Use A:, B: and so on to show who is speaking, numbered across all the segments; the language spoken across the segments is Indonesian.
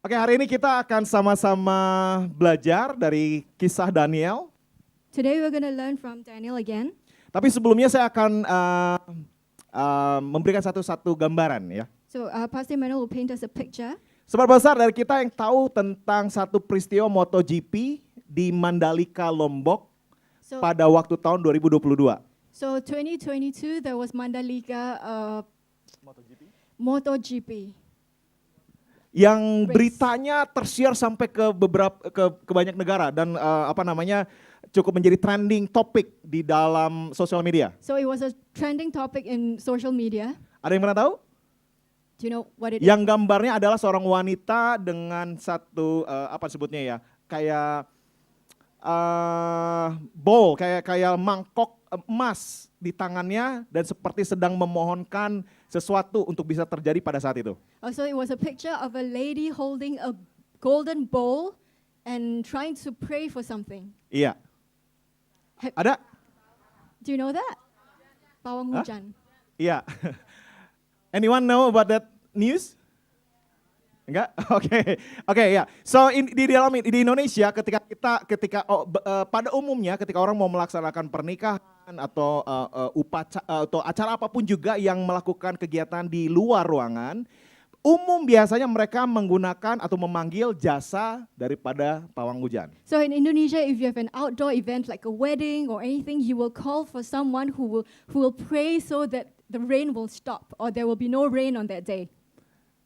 A: Oke, hari ini kita akan sama-sama belajar dari kisah Daniel.
B: Today we're going to learn from Daniel again.
A: Tapi sebelumnya saya akan memberikan satu gambaran ya.
B: So Pastor Emmanuel will paint us a picture.
A: Seberapa besar dari kita yang tahu tentang satu peristiwa MotoGP di Mandalika, Lombok
B: So,
A: pada waktu tahun 2022?
B: so 2022 there was Mandalika MotoGP.
A: Yang
B: Race.
A: beritanya tersiar sampai ke banyak negara dan cukup menjadi trending topik di dalam sosial media.
B: So it was a trending topic in social media.
A: Ada yang pernah tahu?
B: Do you know what it is?
A: Yang gambarnya adalah seorang wanita dengan satu apa disebutnya ya, kayak bowl, kayak mangkok emas di tangannya dan seperti sedang memohonkan sesuatu untuk bisa terjadi pada saat itu.
B: So it was a picture of a lady holding a golden bowl and trying to pray for something.
A: Iya.
B: Ha-
A: Ada?
B: Do you know that? Pawang
A: Hah?
B: hujan.
A: Iya. Anyone know about that news? Enggak? Oke, ya. So di Indonesia pada umumnya ketika orang mau melaksanakan pernikahan atau atau acara apapun juga yang melakukan kegiatan di luar ruangan, biasanya mereka menggunakan atau memanggil jasa daripada pawang hujan.
B: So in Indonesia, if you have an outdoor event like a wedding or anything, you will call for someone who will pray so that the rain will stop or there will be no rain on that day.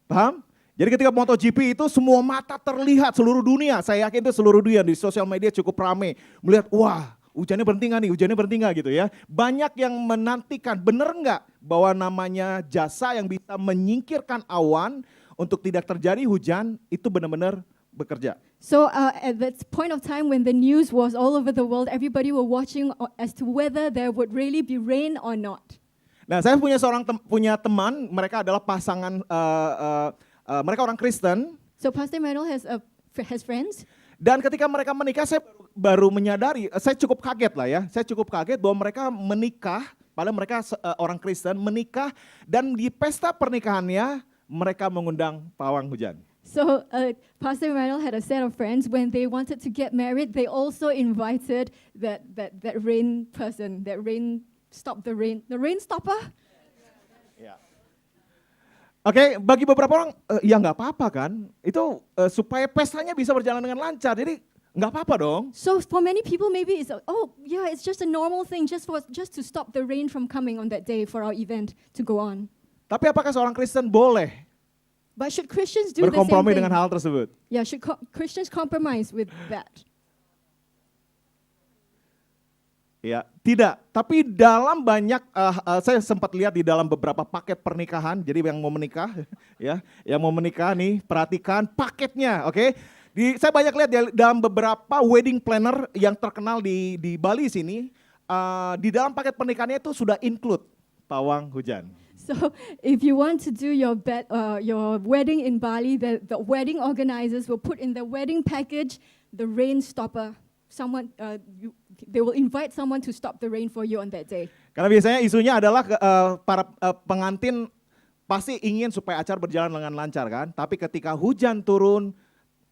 A: Paham? Jadi ketika MotoGP itu semua mata terlihat seluruh dunia. Saya yakin itu seluruh dunia di sosial media cukup ramai. Melihat, wah hujannya berhenti nggak nih, hujannya berhenti nggak gitu ya. Banyak yang menantikan, bener nggak bahwa namanya jasa yang bisa menyingkirkan awan untuk tidak terjadi hujan itu benar-benar bekerja.
B: So at that point of time when the news was all over the world, everybody were watching as to whether there would really be rain or not.
A: Nah, saya punya teman, mereka adalah pasangan, mereka orang Kristen.
B: So Pastor Emmanuel has friends.
A: Dan ketika mereka menikah, saya baru menyadari, saya cukup kaget lah ya. Saya cukup kaget bahwa mereka menikah, padahal mereka orang Kristen menikah dan di pesta pernikahannya mereka mengundang pawang hujan.
B: So Pastor Emmanuel had a set of friends. When they wanted to get married, they also invited that rain person, that rain stop the rain stopper.
A: Oke, bagi beberapa orang, ya nggak apa-apa kan. Itu supaya pestanya bisa berjalan dengan lancar. Jadi nggak apa-apa dong.
B: So for many people, maybe it's it's just a normal thing, just to stop the rain from coming on that day for our event to go on.
A: Tapi apakah seorang Kristen boleh
B: But should Christians do the same
A: berkompromi
B: thing?
A: dengan hal tersebut?
B: Yeah, should Christians compromise with that?
A: Ya, tidak. Tapi dalam banyak, saya sempat lihat di dalam beberapa paket pernikahan. Jadi yang mau menikah, ya, yang mau menikah nih, perhatikan paketnya, oke? Saya banyak lihat dalam beberapa wedding planner yang terkenal di Bali sini, di dalam paket pernikahannya itu sudah include pawang hujan.
B: So if you want to do your wedding in Bali, the wedding organizers will put in the wedding package the rain stopper. They will invite someone to stop the rain for you on that day.
A: Karena biasanya isunya adalah para pengantin pasti ingin supaya acara berjalan dengan lancar kan. Tapi ketika hujan turun,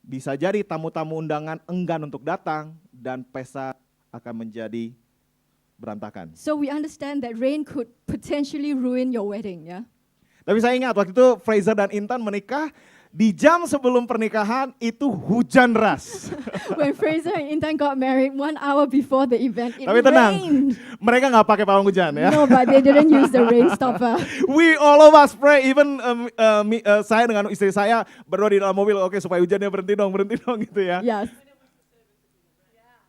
A: bisa jadi tamu-tamu undangan enggan untuk datang dan pesta akan menjadi berantakan.
B: So we understand that rain could potentially ruin your wedding, yeah?
A: Tapi saya ingat waktu itu Fraser dan Intan menikah, di jam sebelum pernikahan itu hujan deras.
B: When Fraser and Intan got married 1 hour before the event, it
A: Tapi tenang,
B: rained.
A: mereka nggak pakai pawang hujan ya.
B: No, but they didn't use the rain stopper.
A: We all of us pray, even saya dengan istri saya berdua di dalam mobil, oke supaya hujannya berhenti dong gitu ya.
B: Yes.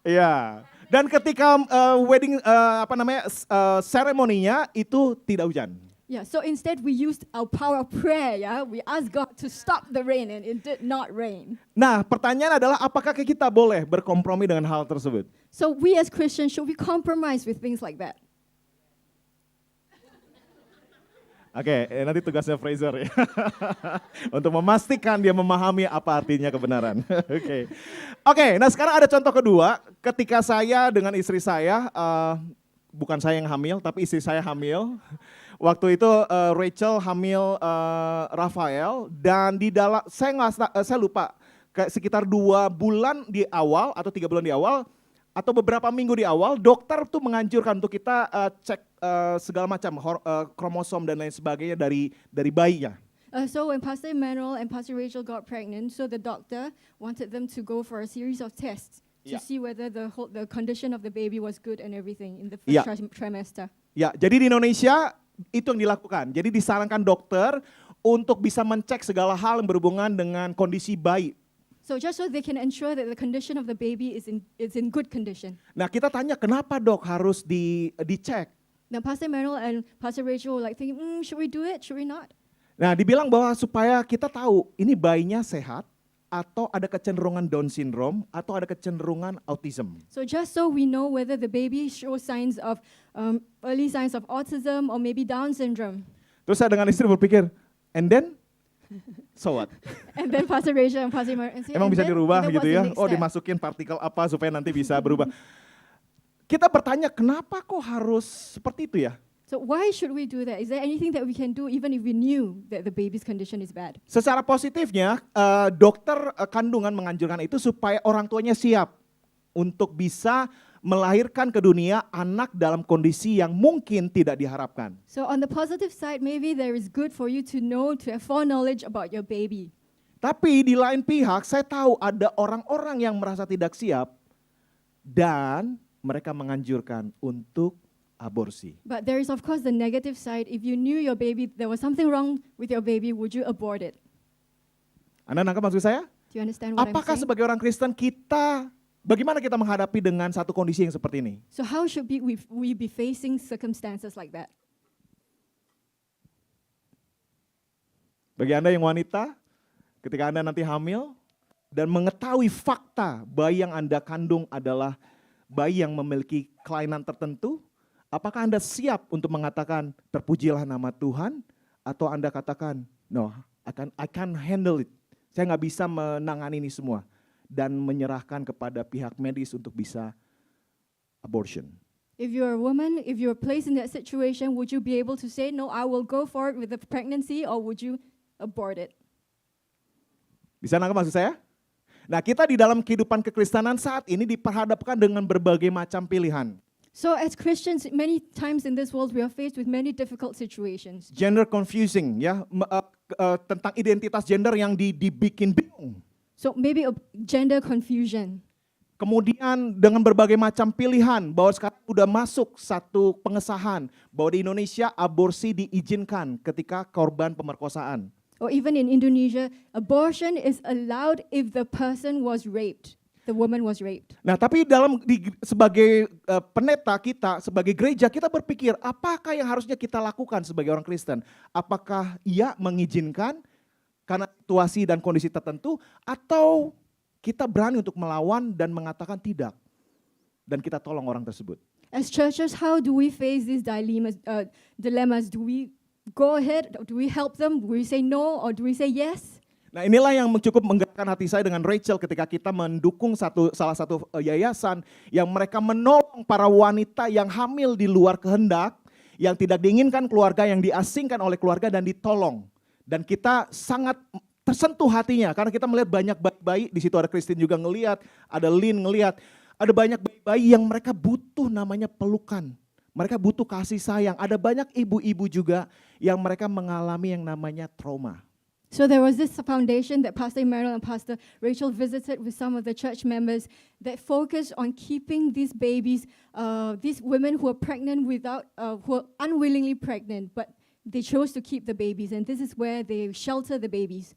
A: Iya. Dan ketika wedding seremoninya itu tidak hujan.
B: Yeah, so instead we used our power of prayer, yeah? We asked God to stop the rain and it did not rain.
A: Nah, pertanyaan adalah apakah kita boleh berkompromi dengan hal tersebut?
B: So we as Christians, should we compromise with things like that?
A: Oke, nanti tugasnya Fraser ya. Untuk memastikan dia memahami apa artinya kebenaran. Oke, nah sekarang ada contoh kedua. Ketika saya dengan istri saya, bukan saya yang hamil, tapi istri saya hamil. Waktu itu Rachel hamil Rafael dan di dalam saya lupa kayak sekitar 2 bulan di awal atau 3 bulan di awal atau beberapa minggu di awal dokter tuh menganjurkan untuk kita cek segala macam kromosom dan lain sebagainya dari bayinya.
B: So when Pastor Emmanuel and Pastor Rachel got pregnant, so the doctor wanted them to go for a series of tests to
A: Yeah.
B: see whether the condition of the baby was good and everything in the
A: Yeah.
B: first trimester.
A: Ya, jadi di Indonesia itu yang dilakukan. Jadi disarankan dokter untuk bisa mencek segala hal yang berhubungan dengan kondisi bayi.
B: So just so they can ensure that the condition of the baby is in good condition.
A: Nah, kita tanya kenapa dok harus dicek?
B: Now Pastor Emmanuel and Pastor Rachel were like thinking, should we do it? Should we not?
A: Nah, dibilang bahwa supaya kita tahu ini bayinya sehat atau ada kecenderungan Down syndrome atau ada kecenderungan autism.
B: So just so we know whether the baby shows signs of early signs of autism or maybe Down syndrome.
A: Terus saya dengan istri berpikir, and then so what?
B: And then Pastor Rachel and Pastor Emmanuel say,
A: Emang
B: "And
A: bisa
B: then-
A: dirubah
B: and then
A: gitu
B: what's the
A: ya?
B: next
A: Oh,
B: step?"
A: dimasukin partikel apa supaya nanti bisa berubah. Kita bertanya kenapa kok harus seperti itu ya?
B: So why should we do that? Is there anything that we can do even if we knew that the baby's condition is bad?
A: Secara positifnya, dokter kandungan menganjurkan itu supaya orang tuanya siap untuk bisa melahirkan ke dunia anak dalam kondisi yang mungkin tidak diharapkan.
B: So on the positive side, maybe there is good for you to know, to have foreknowledge about your baby.
A: Tapi di lain pihak, saya tahu ada orang-orang yang merasa tidak siap dan mereka menganjurkan untuk aborsi.
B: But there is of course the negative side. If you knew your baby, there was something wrong with your baby, would you abort it?
A: Anda nangkap maksud saya?
B: Do you understand what
A: Apakah
B: I'm saying?
A: sebagai orang Kristen bagaimana kita menghadapi dengan satu kondisi yang seperti ini?
B: So how should we be facing circumstances like that?
A: Bagi Anda yang wanita, ketika Anda nanti hamil dan mengetahui fakta bayi yang Anda kandung adalah bayi yang memiliki kelainan tertentu, apakah Anda siap untuk mengatakan terpujilah nama Tuhan atau Anda katakan no, I can't handle it. Saya nggak bisa menangani ini semua dan menyerahkan kepada pihak medis untuk bisa abortion.
B: If you're a woman, if you're placed in that situation, would you be able to say, no, I will go for it with the pregnancy, or would you abort it?
A: Bisa nangkap maksud saya? Nah, kita di dalam kehidupan kekristenan saat ini diperhadapkan dengan berbagai macam pilihan.
B: So as Christians, many times in this world, we are faced with many difficult situations.
A: Gender confusing ya, tentang identitas gender yang dibikin bingung.
B: So maybe a gender confusion.
A: Kemudian dengan berbagai macam pilihan bahwa sekarang udah masuk satu pengesahan bahwa di Indonesia aborsi diizinkan ketika korban pemerkosaan.
B: Or even in Indonesia, abortion is allowed if the person was raped. The woman was raped.
A: Nah, tapi sebagai pendeta kita, sebagai gereja, kita berpikir apakah yang harusnya kita lakukan sebagai orang Kristen? Apakah ia mengizinkan karena situasi dan kondisi tertentu, atau kita berani untuk melawan dan mengatakan tidak, dan kita tolong orang tersebut?
B: As churches, how do we face these dilemmas? Do we go ahead? Do we help them? Do we say no, or do we say yes?
A: Nah, inilah yang cukup menggerakkan hati saya dengan Rachel ketika kita mendukung salah satu yayasan yang mereka menolong para wanita yang hamil di luar kehendak, yang tidak diinginkan keluarga, yang diasingkan oleh keluarga dan ditolong. Dan kita sangat tersentuh hatinya karena kita melihat banyak bayi-bayi, di situ ada Christine juga ngelihat, ada Lynn ngelihat, ada banyak bayi-bayi yang mereka butuh namanya pelukan. Mereka butuh kasih sayang. Ada banyak ibu-ibu juga yang mereka mengalami yang namanya trauma.
B: So there was this foundation that Pastor Emmanuel and Pastor Rachel visited with some of the church members that focused on keeping these babies, these women who are pregnant who are unwillingly pregnant, but they chose to keep the babies, and this is where they shelter the babies.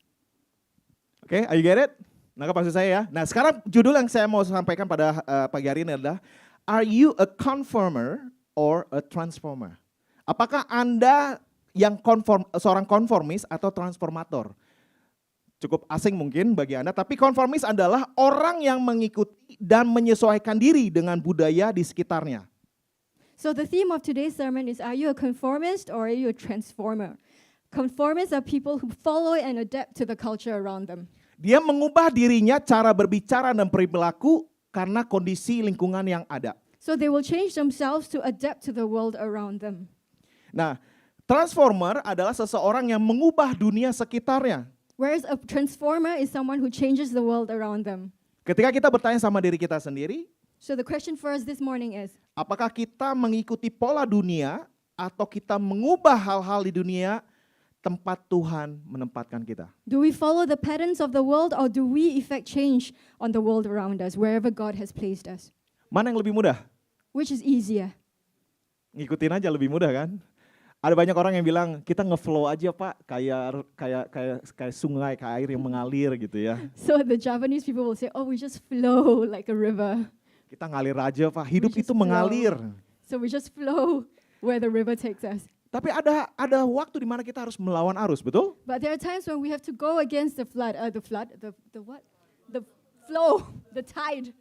A: Oke, are you get it? Nangkap maksud saya ya? Nah, sekarang judul yang saya mau sampaikan pada pagi hari ini adalah Are you a conformer or a transformer? Apakah Anda yang seorang konformis atau transformator? Cukup asing mungkin bagi Anda, tapi konformis adalah orang yang mengikuti dan menyesuaikan diri dengan budaya di sekitarnya.
B: So the theme of today's sermon is, are you a conformist or are you a transformer? Conformists are people who follow and adapt to the culture around them.
A: Dia mengubah dirinya, cara berbicara dan perilaku karena kondisi lingkungan yang ada.
B: So they will change themselves to adapt to the world around them.
A: Nah, Transformer adalah seseorang yang mengubah dunia sekitarnya.
B: Whereas a transformer is someone who changes the world around them.
A: Ketika kita bertanya sama diri kita sendiri,
B: So the question for us this morning is,
A: apakah kita mengikuti pola dunia atau kita mengubah hal-hal di dunia tempat Tuhan menempatkan kita?
B: do we follow the patterns of the world or do we effect change on the world around us, wherever God has placed us?
A: Mana yang lebih mudah?
B: Which is easier?
A: Ngikutin aja lebih mudah kan? Ada banyak orang yang bilang kita ngeflow aja Pak, kayak sungai, kayak air yang mengalir gitu ya.
B: So the Japanese people will say, oh, we just flow like a river.
A: Kita ngalir aja Pak, hidup
B: just
A: itu
B: flow.
A: mengalir.
B: So we just flow where the river takes us.
A: Tapi ada waktu di mana kita harus melawan arus, betul?
B: But there are times when we have to go against the what? The flow, the tide.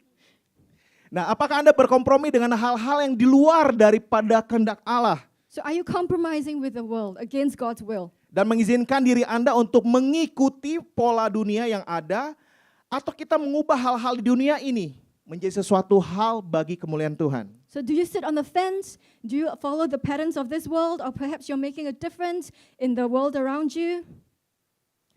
A: Nah, apakah Anda berkompromi dengan hal-hal yang di luar daripada kehendak Allah?
B: So are you compromising with the world against God's will?
A: Dan mengizinkan diri Anda untuk mengikuti pola dunia yang ada, atau kita mengubah hal-hal di dunia ini menjadi sesuatu hal bagi kemuliaan Tuhan?
B: So do you sit on the fence? Do you follow the patterns of this world? Or perhaps you're making a difference in the world around you?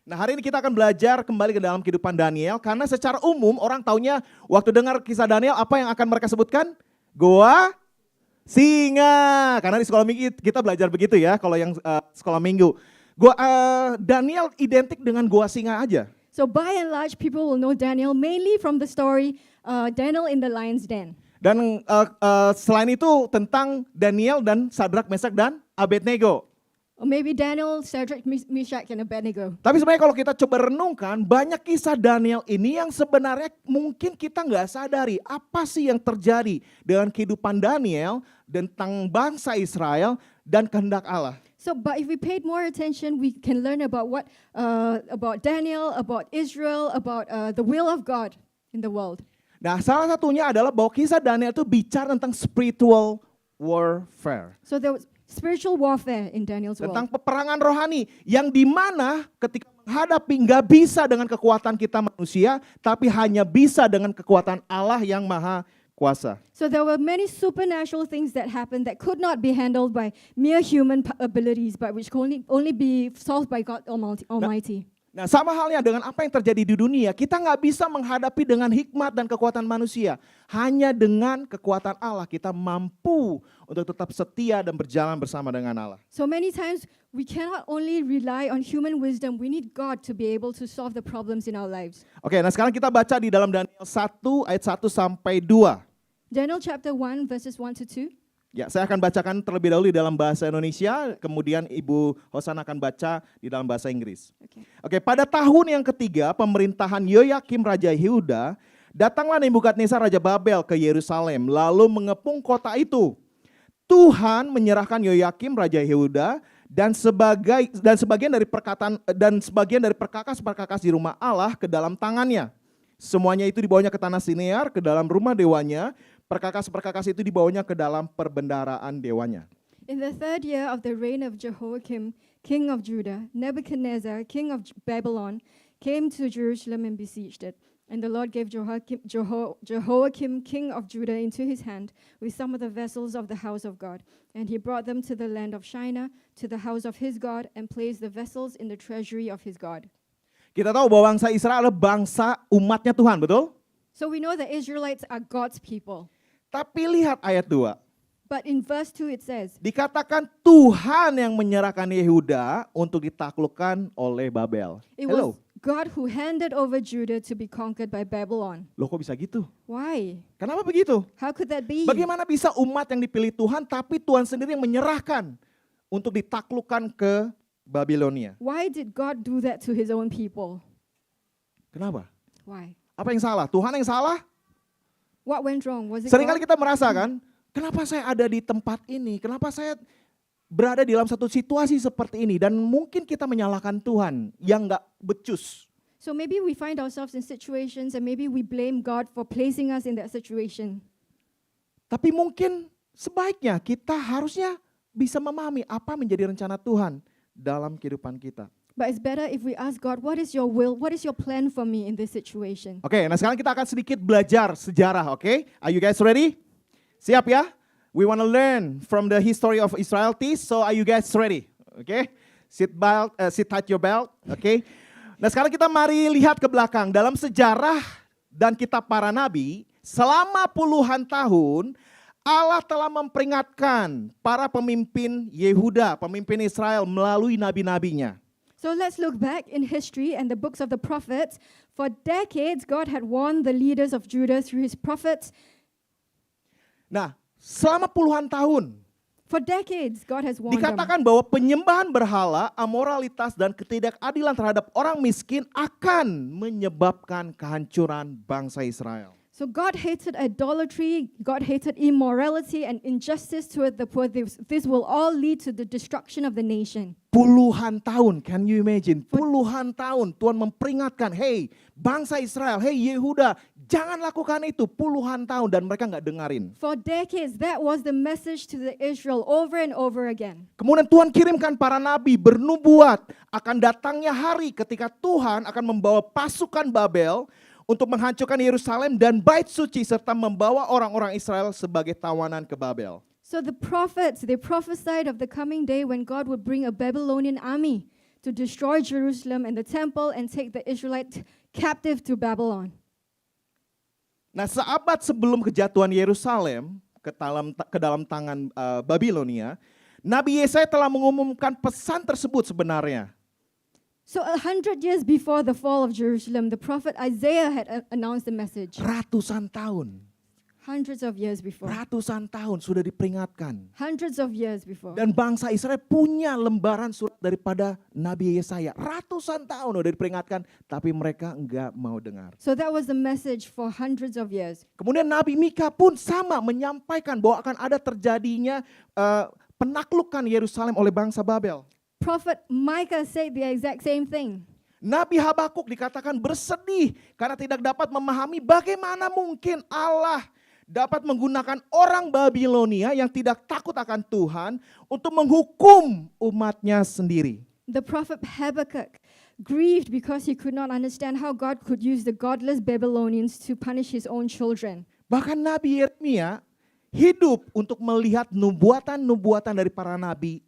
A: Nah, hari ini kita akan belajar kembali ke dalam kehidupan Daniel, karena secara umum orang taunya waktu dengar kisah Daniel, apa yang akan mereka sebutkan? Goa singa. Karena di sekolah minggu kita belajar begitu ya, kalau yang sekolah minggu. Daniel identik dengan goa singa aja.
B: So by and large, people will know Daniel mainly from the story Daniel in the lion's den.
A: Dan selain itu tentang Daniel dan Sadrak, Mesak, dan Abednego.
B: Or maybe Daniel, Shadrach, Meshach, and Abednego.
A: Tapi sebenarnya kalau kita coba renungkan, banyak kisah Daniel ini yang sebenarnya mungkin kita nggak sadari. Apa sih yang terjadi dengan kehidupan Daniel tentang bangsa Israel dan kehendak Allah.
B: So, but if we paid more attention, we can learn about about Daniel, about Israel, about the will of God in the world.
A: Nah, salah satunya adalah bahwa kisah Daniel itu bicara tentang spiritual warfare.
B: So there was spiritual warfare in Daniel's
A: Tentang
B: world.
A: peperangan rohani yang dimana ketika menghadapi nggak bisa dengan kekuatan kita manusia, tapi hanya bisa dengan kekuatan Allah yang maha kuasa.
B: So there were many supernatural things that happened that could not be handled by mere human abilities, but which could only be solved by God Almighty.
A: Nah, sama halnya dengan apa yang terjadi di dunia, kita nggak bisa menghadapi dengan hikmat dan kekuatan manusia. Hanya dengan kekuatan Allah kita mampu untuk tetap setia dan berjalan bersama dengan Allah.
B: So many times we cannot only rely on human wisdom, we need God to be able to solve the problems in our lives.
A: Oke, nah sekarang kita baca di dalam Daniel 1 ayat 1 sampai 2.
B: Daniel chapter 1 verses 1 to 2.
A: Ya, saya akan bacakan terlebih dahulu di dalam bahasa Indonesia, kemudian Ibu Hosan akan baca di dalam bahasa Inggris. Oke, pada tahun yang ketiga pemerintahan Yoyakim Raja Yehuda, datanglah Nebukadnezar Raja Babel ke Yerusalem, lalu mengepung kota itu. Tuhan menyerahkan Yoyakim Raja Yehuda dan sebagian dari perkakas-perkakas di rumah Allah ke dalam tangannya. Semuanya itu dibawanya ke tanah Sinear, ke dalam rumah dewanya. Perkakas-perkakas itu dibawanya ke dalam perbendaharaan dewanya.
B: In the third year of the reign of Jehoiakim, king of Judah, Nebuchadnezzar, king of Babylon, came to Jerusalem and besieged it. And the Lord gave Jehoiakim, king of Judah, into his hand with some of the vessels of the house of God. And he brought them to the land of Shinar, to the house of his God, and placed the vessels in the treasury of his God.
A: Kita tahu bahwa bangsa Israel adalah bangsa umatnya Tuhan, betul?
B: So we know the Israelites are God's people.
A: Tapi lihat ayat 2.
B: But in verse 2 it says,
A: Dikatakan Tuhan yang menyerahkan Yehuda untuk ditaklukkan oleh Babel.
B: it was God who handed over Judah to be conquered by Babylon.
A: Loh kok bisa gitu?
B: Why?
A: Kenapa begitu?
B: How could that be?
A: Bagaimana bisa umat yang dipilih Tuhan tapi Tuhan sendiri yang menyerahkan untuk ditaklukkan ke Babilonia?
B: Why did God do that to his own people?
A: Kenapa?
B: Why?
A: Apa yang salah? Tuhan yang salah?
B: What went wrong? Was it
A: Seringkali
B: God?
A: kita merasakan, kenapa saya ada di tempat ini? Kenapa saya berada di dalam satu situasi seperti ini? Dan mungkin kita menyalahkan Tuhan yang gak becus.
B: So maybe we find ourselves in situations and maybe we blame God for placing us in that situation.
A: Tapi mungkin sebaiknya kita harusnya bisa memahami apa menjadi rencana Tuhan dalam kehidupan kita.
B: But it's better if we ask God, what is your will? What is your plan for me in this situation?
A: Oke, nah sekarang kita akan sedikit belajar sejarah, oke? Are you guys ready? Siap ya? We want to learn from the history of Israel, so are you guys ready? Oke. Sit tight your belt. Oke. Nah sekarang kita mari lihat ke belakang. Dalam sejarah dan kitab para nabi, selama puluhan tahun, Allah telah memperingatkan para pemimpin Yehuda, pemimpin Israel melalui nabi-nabinya.
B: So let's look back in history and the books of the prophets. For decades, God had warned the leaders of Judah through his prophets.
A: Nah, selama puluhan tahun,
B: For decades, God has warned them.
A: dikatakan bahwa penyembahan berhala, amoralitas, dan ketidakadilan terhadap orang miskin akan menyebabkan kehancuran bangsa Israel.
B: So God hated idolatry, God hated immorality and injustice toward the poor. This will all lead to the destruction of the nation.
A: Puluhan tahun, can you imagine? Puluhan tahun Tuhan memperingatkan, hey bangsa Israel, hey Yehuda, jangan lakukan itu. Puluhan tahun dan mereka nggak dengarin.
B: For decades, that was the message to the Israel over and over again.
A: Kemudian Tuhan kirimkan para nabi bernubuat akan datangnya hari ketika Tuhan akan membawa pasukan Babel untuk menghancurkan Yerusalem dan bait suci serta membawa orang-orang Israel sebagai tawanan ke Babel.
B: So the prophets, they prophesied of the coming day when God would bring a Babylonian army to destroy Jerusalem and the temple and take the Israelites captive to Babylon.
A: Nah, seabad sebelum kejatuhan Yerusalem ke dalam tangan Babilonia, Nabi Yesaya telah mengumumkan pesan tersebut sebenarnya.
B: So 100 years before the fall of Jerusalem, the prophet Isaiah had announced the message.
A: Ratusan tahun,
B: Hundreds of years before.
A: ratusan tahun sudah diperingatkan.
B: Hundreds of years before.
A: Dan bangsa Israel punya lembaran surat daripada Nabi Yesaya. Ratusan tahun sudah diperingatkan, tapi mereka enggak mau dengar.
B: So that was the message for hundreds of years.
A: Kemudian Nabi Mika pun sama menyampaikan bahwa akan ada terjadinya penaklukan Yerusalem oleh bangsa Babel.
B: Prophet Micah said the exact same thing.
A: Nabi Habakuk dikatakan bersedih karena tidak dapat memahami bagaimana mungkin Allah dapat menggunakan orang Babilonia yang tidak takut akan Tuhan untuk menghukum umatnya sendiri.
B: The prophet Habakkuk grieved because he could not understand how God could use the godless Babylonians to punish his own children.
A: Bahkan Nabi Yeremia hidup untuk melihat nubuatan-nubuatan dari para nabi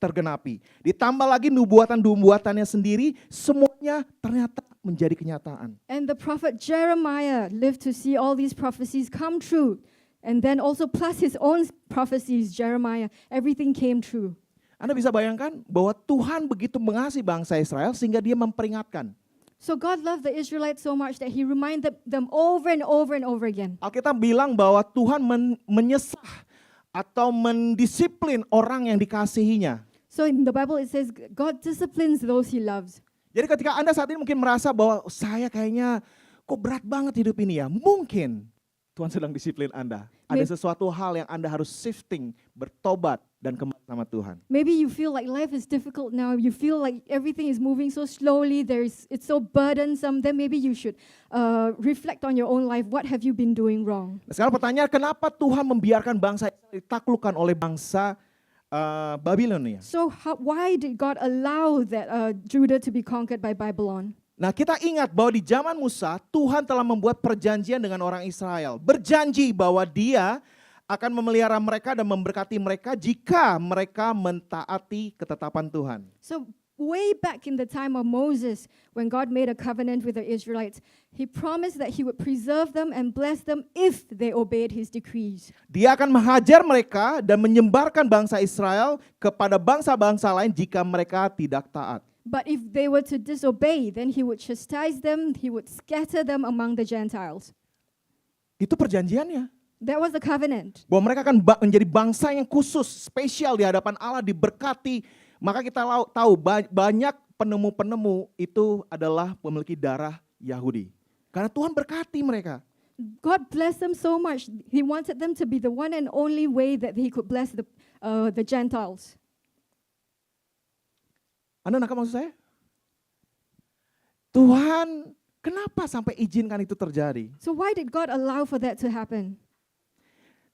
A: tergenapi. Ditambah lagi nubuatan-nubuatannya sendiri, semuanya ternyata menjadi kenyataan.
B: And the prophet Jeremiah lived to see all these prophecies come true. And then also plus his own prophecies, Jeremiah, everything came true.
A: Anda bisa bayangkan bahwa Tuhan begitu mengasihi bangsa Israel sehingga dia memperingatkan.
B: So God loved the Israelites so much that he reminded them over and over and over again.
A: Alkitab bilang bahwa Tuhan menyesah atau mendisiplin orang yang dikasihinya.
B: So in the Bible it says God disciplines those he loves.
A: Jadi ketika Anda saat ini mungkin merasa bahwa saya kayaknya kok berat banget hidup ini ya. Mungkin Tuhan sedang disiplin Anda. Ada sesuatu hal yang Anda harus shifting, bertobat dan kembali sama Tuhan.
B: Maybe you feel like life is difficult now. You feel like everything is moving so slowly. It's so burdensome. Then maybe you should reflect on your own life. What have you been doing wrong?
A: Nah, sekarang pertanyaan, kenapa Tuhan membiarkan bangsa Israel ditaklukkan oleh bangsa Babilonia?
B: So why did God allow that Judah to be conquered by Babylon?
A: Nah, kita ingat bahwa di zaman Musa, Tuhan telah membuat perjanjian dengan orang Israel. Berjanji bahwa dia akan memelihara mereka dan memberkati mereka jika mereka mentaati ketetapan Tuhan.
B: So way back in the time of Moses, when God made a covenant with the Israelites, he promised that he would preserve them and bless them if they obeyed his decrees.
A: Dia akan menghajar mereka dan menyebarkan bangsa Israel kepada bangsa-bangsa lain jika mereka tidak taat.
B: But if they were to disobey, then he would chastise them, he would scatter them among the Gentiles.
A: Itu perjanjiannya.
B: That was the covenant.
A: Bahwa mereka akan menjadi bangsa yang khusus, spesial di hadapan Allah, diberkati. Maka kita tahu banyak penemu-penemu itu adalah memiliki darah Yahudi. Karena Tuhan berkati mereka.
B: God blessed them so much. He wanted them to be the one and only way that he could bless the Gentiles.
A: Anda nangkap maksud saya? Tuhan kenapa sampai izinkan itu terjadi?
B: So why did God allow for that to happen?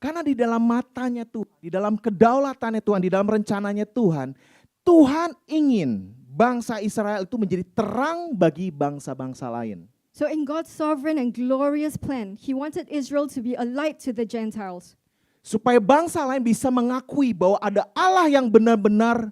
A: Karena di dalam matanya Tuhan, di dalam kedaulatannya Tuhan, di dalam rencananya Tuhan, Tuhan ingin bangsa Israel itu menjadi terang bagi bangsa-bangsa lain.
B: So in God's sovereign and glorious plan, he wanted Israel to be a light to the Gentiles.
A: Supaya bangsa lain bisa mengakui bahwa ada Allah yang benar-benar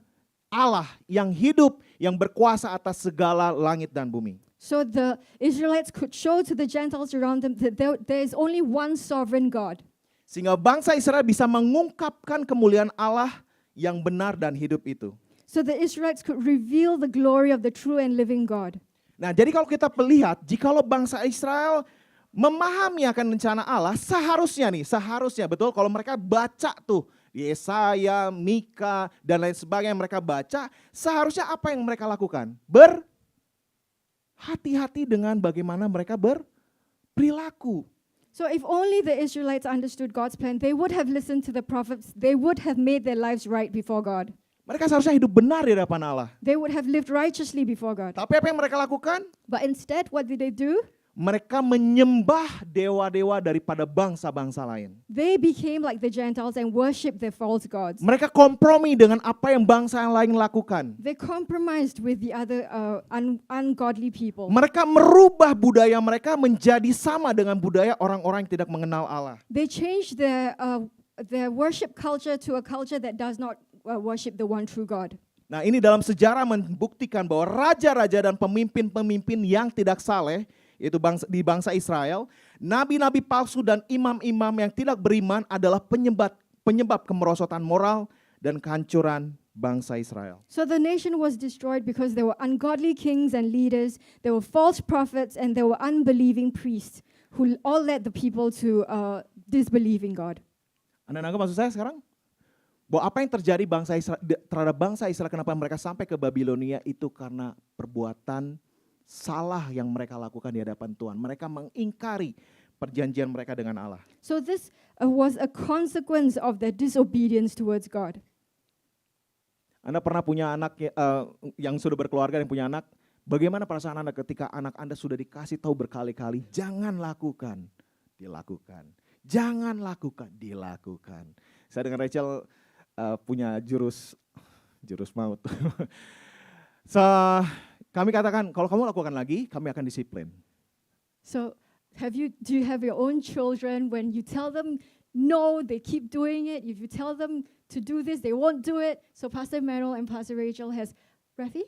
A: Allah yang hidup, yang berkuasa atas segala langit dan bumi.
B: So the Israelites could show to the Gentiles around them that there is only one sovereign God.
A: Sehingga bangsa Israel bisa mengungkapkan kemuliaan Allah yang benar dan hidup itu.
B: So the Israelites could reveal the glory of the true and living God.
A: Nah, jadi kalau kita melihat, jikalau bangsa Israel memahami akan rencana Allah, seharusnya betul kalau mereka baca tuh Yesaya, Mika, dan lain sebagainya yang mereka baca, seharusnya apa yang mereka lakukan? Berhati-hati dengan bagaimana mereka berperilaku.
B: So if only the Israelites understood God's plan, they would have listened to the prophets, they would have made their lives right before God.
A: Mereka seharusnya hidup benar di hadapan Allah.
B: They would have lived righteously before God.
A: Tapi apa yang mereka lakukan?
B: But instead, what did they do?
A: Mereka menyembah dewa-dewa daripada bangsa-bangsa lain.
B: They became like the Gentiles and worshiped their false gods.
A: Mereka kompromi dengan apa yang bangsa yang lain lakukan.
B: They compromised with the other ungodly people.
A: Mereka merubah budaya mereka menjadi sama dengan budaya orang-orang yang tidak mengenal Allah.
B: They changed their worship culture to a culture that does not worship the one true God.
A: Nah, ini dalam sejarah membuktikan bahwa raja-raja dan pemimpin-pemimpin yang tidak saleh, yaitu di bangsa Israel, nabi-nabi palsu dan imam-imam yang tidak beriman adalah penyebab kemerosotan moral dan kehancuran bangsa Israel.
B: So the nation was destroyed because there were ungodly kings and leaders, there were false prophets, and there were unbelieving priests who all led the people to disbelieve in God.
A: Anda nangkep maksud saya sekarang? Bahwa apa yang terjadi terhadap bangsa Israel, kenapa mereka sampai ke Babilonia itu karena perbuatan salah yang mereka lakukan di hadapan Tuhan. Mereka mengingkari perjanjian mereka dengan Allah.
B: So this was a consequence of their disobedience towards God.
A: Anda pernah punya anak yang sudah berkeluarga, yang punya anak, bagaimana perasaan Anda ketika anak Anda sudah dikasih tahu berkali-kali, jangan lakukan, dilakukan. Jangan lakukan, dilakukan. Saya dengan Rachel punya jurus maut. So, kami katakan, kalau kamu lakukan lagi, kami akan disiplin.
B: So do you have your own children, when you tell them no, they keep doing it. If you tell them to do this, they won't do it. So Pastor Manuel and Pastor Rachel has, Rafi?